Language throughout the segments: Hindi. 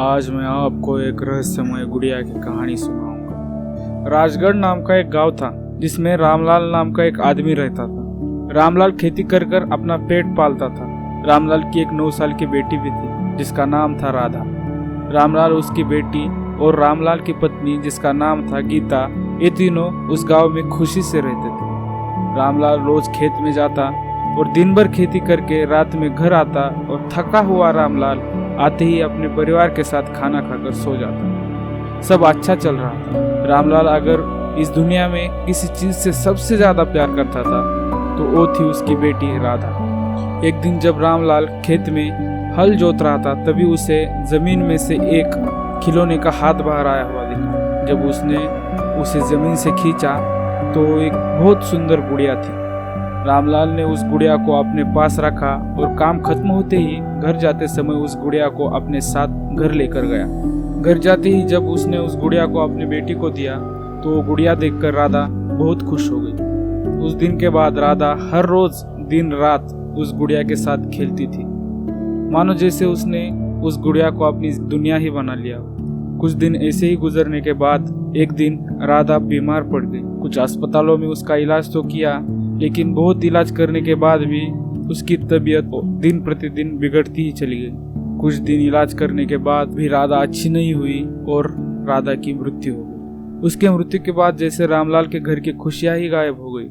आज मैं आपको एक रहस्यमय गुड़िया की कहानी सुनाऊंगा। राजगढ़ नाम का एक गांव था जिसमें रामलाल नाम का एक आदमी रहता था। रामलाल खेती कर कर अपना पेट पालता था। रामलाल की एक 9 साल की बेटी भी थी जिसका नाम था राधा। रामलाल, उसकी बेटी और रामलाल की पत्नी जिसका नाम था गीता, ये तीनों उस गांव में खुशी से रहते थे। रामलाल रोज खेत में जाता और दिन भर खेती करके रात में घर आता और थका हुआ रामलाल आते ही अपने परिवार के साथ खाना खाकर सो जाता। सब अच्छा चल रहा था। रामलाल अगर इस दुनिया में किसी चीज से सबसे ज्यादा प्यार करता था तो वो थी उसकी बेटी राधा। एक दिन जब रामलाल खेत में हल जोत रहा था तभी उसे जमीन में से एक खिलौने का हाथ बाहर आया हुआ दिखा। जब उसने उसे जमीन से खींचा तो एक बहुत सुंदर गुड़िया थी। रामलाल ने उस गुड़िया को अपने पास रखा और काम खत्म होते ही घर जाते समय उस गुड़िया को अपने साथ घर लेकर गया। घर जाते ही जब उसने उस गुड़िया को अपनी बेटी को दिया तो वो गुड़िया देखकर राधा बहुत खुश हो गई। उस दिन के बाद राधा हर रोज दिन रात उस गुड़िया के साथ खेलती थी, मानो जैसे उसने उस गुड़िया को अपनी दुनिया ही बना लिया। कुछ दिन ऐसे ही गुजरने के बाद एक दिन राधा बीमार पड़ गई। कुछ अस्पतालों में उसका इलाज तो किया, लेकिन बहुत इलाज करने के बाद भी उसकी तबीयत दिन प्रतिदिन बिगड़ती ही चली गई। कुछ दिन इलाज करने के बाद भी राधा अच्छी नहीं हुई और राधा की मृत्यु हो गई। उसके मृत्यु के बाद जैसे रामलाल के घर की खुशियां ही गायब हो गई।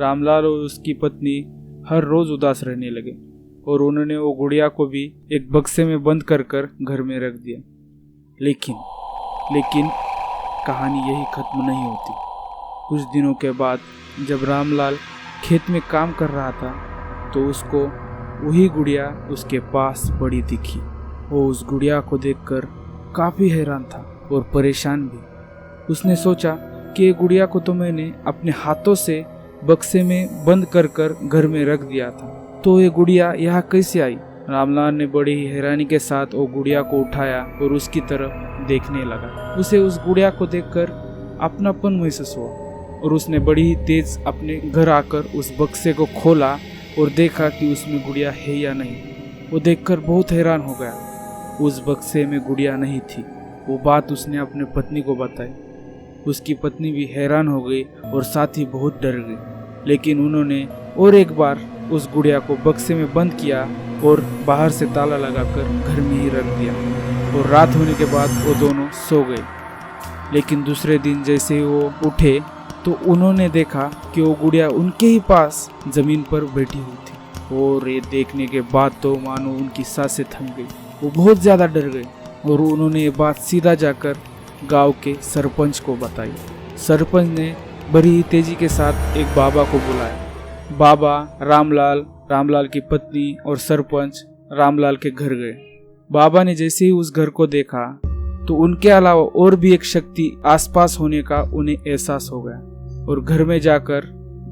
रामलाल और उसकी पत्नी हर रोज उदास रहने लगे और उन्होंने वो गुड़िया को भी एक बक्से में बंद कर घर में रख दिया। लेकिन कहानी यही खत्म नहीं होती। कुछ दिनों के बाद जब रामलाल खेत में काम कर रहा था तो उसको वही गुड़िया उसके पास पड़ी दिखी। वो उस गुड़िया को देखकर काफी हैरान था और परेशान भी। उसने सोचा कि ये गुड़िया को तो मैंने अपने हाथों से बक्से में बंद कर घर में रख दिया था, तो ये गुड़िया यहाँ कैसे आई। रामलाल ने बड़ी ही हैरानी के साथ वो गुड़िया को उठाया और उसकी तरफ देखने लगा। उसे उस गुड़िया को देखकर अपनापन महसूस हुआ और उसने बड़ी ही तेज अपने घर आकर उस बक्से को खोला और देखा कि उसमें गुड़िया है या नहीं। वो देखकर बहुत हैरान हो गया। उस बक्से में गुड़िया नहीं थी। वो बात उसने अपने पत्नी को बताई। उसकी पत्नी भी हैरान हो गई और साथ ही बहुत डर गई। लेकिन उन्होंने और एक बार उस गुड़िया को बक्से में बंद किया और बाहर से ताला लगाकर घर में ही रख दिया और रात होने के बाद वो दोनों सो गए। लेकिन दूसरे दिन जैसे ही वो उठे तो उन्होंने देखा कि वो गुड़िया उनके ही पास जमीन पर बैठी हुई थी और ये देखने के बाद तो मानो उनकी सांसें थम गई। वो बहुत ज्यादा डर गए और उन्होंने ये बात सीधा जाकर गांव के सरपंच को बताई। सरपंच ने बड़ी ही तेजी के साथ एक बाबा को बुलाया। बाबा रामलाल की पत्नी और सरपंच रामलाल के घर गए। बाबा ने जैसे ही उस घर को देखा तो उनके अलावा और भी एक शक्ति आसपास होने का उन्हें एहसास हो गया और घर में जाकर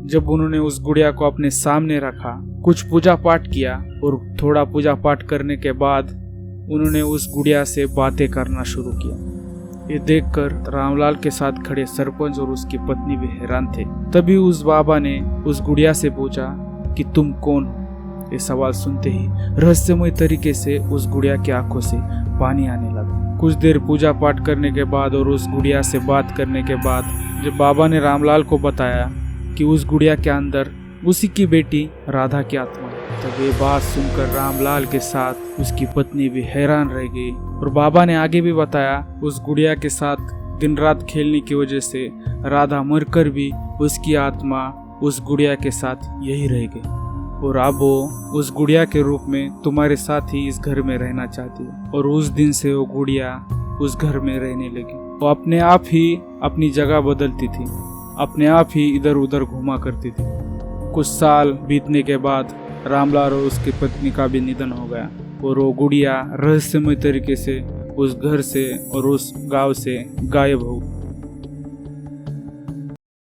जब उन्होंने उस गुड़िया को अपने सामने रखा, कुछ पूजा पाठ किया और थोड़ा पूजा पाठ करने के बाद उन्होंने उस गुड़िया से बातें करना शुरू किया। ये देखकर रामलाल के साथ खड़े सरपंच और उसकी पत्नी भी हैरान थे। तभी उस बाबा ने उस गुड़िया से पूछा कि तुम कौन हो। ये सवाल सुनते ही रहस्यमय तरीके से उस गुड़िया की आंखों से पानी आने लगा। कुछ देर पूजा पाठ करने के बाद और उस गुड़िया से बात करने के बाद जब बाबा ने रामलाल को बताया कि उस गुड़िया के अंदर उसी की बेटी राधा की आत्मा है, तब ये बात सुनकर रामलाल के साथ उसकी पत्नी भी हैरान रह गई। और बाबा ने आगे भी बताया उस गुड़िया के साथ दिन रात खेलने की वजह से राधा मरकर भी उसकी आत्मा उस गुड़िया के साथ यही रह गई और अब वो उस गुड़िया के रूप में तुम्हारे साथ ही इस घर में रहना चाहती है। और उस दिन से वो गुड़िया उस घर में रहने लगी। वो अपने आप ही अपनी जगह बदलती थी, अपने आप ही इधर उधर घूमा करती थी। कुछ साल बीतने के बाद रामलाल और उसकी पत्नी का भी निधन हो गया और वो गुड़िया रहस्यमय तरीके से उस घर से और उस गांव से गायब हो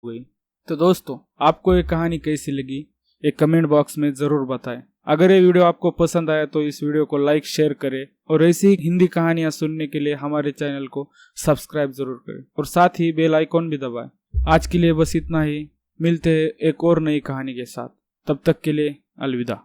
गई। तो दोस्तों, आपको ये कहानी कैसी लगी एक कमेंट बॉक्स में जरूर बताएं। अगर ये वीडियो आपको पसंद आया तो इस वीडियो को लाइक शेयर करें और ऐसी ही हिंदी कहानियां सुनने के लिए हमारे चैनल को सब्सक्राइब जरूर करें और साथ ही बेल आइकॉन भी दबाएं। आज के लिए बस इतना ही। मिलते हैं एक और नई कहानी के साथ। तब तक के लिए अलविदा।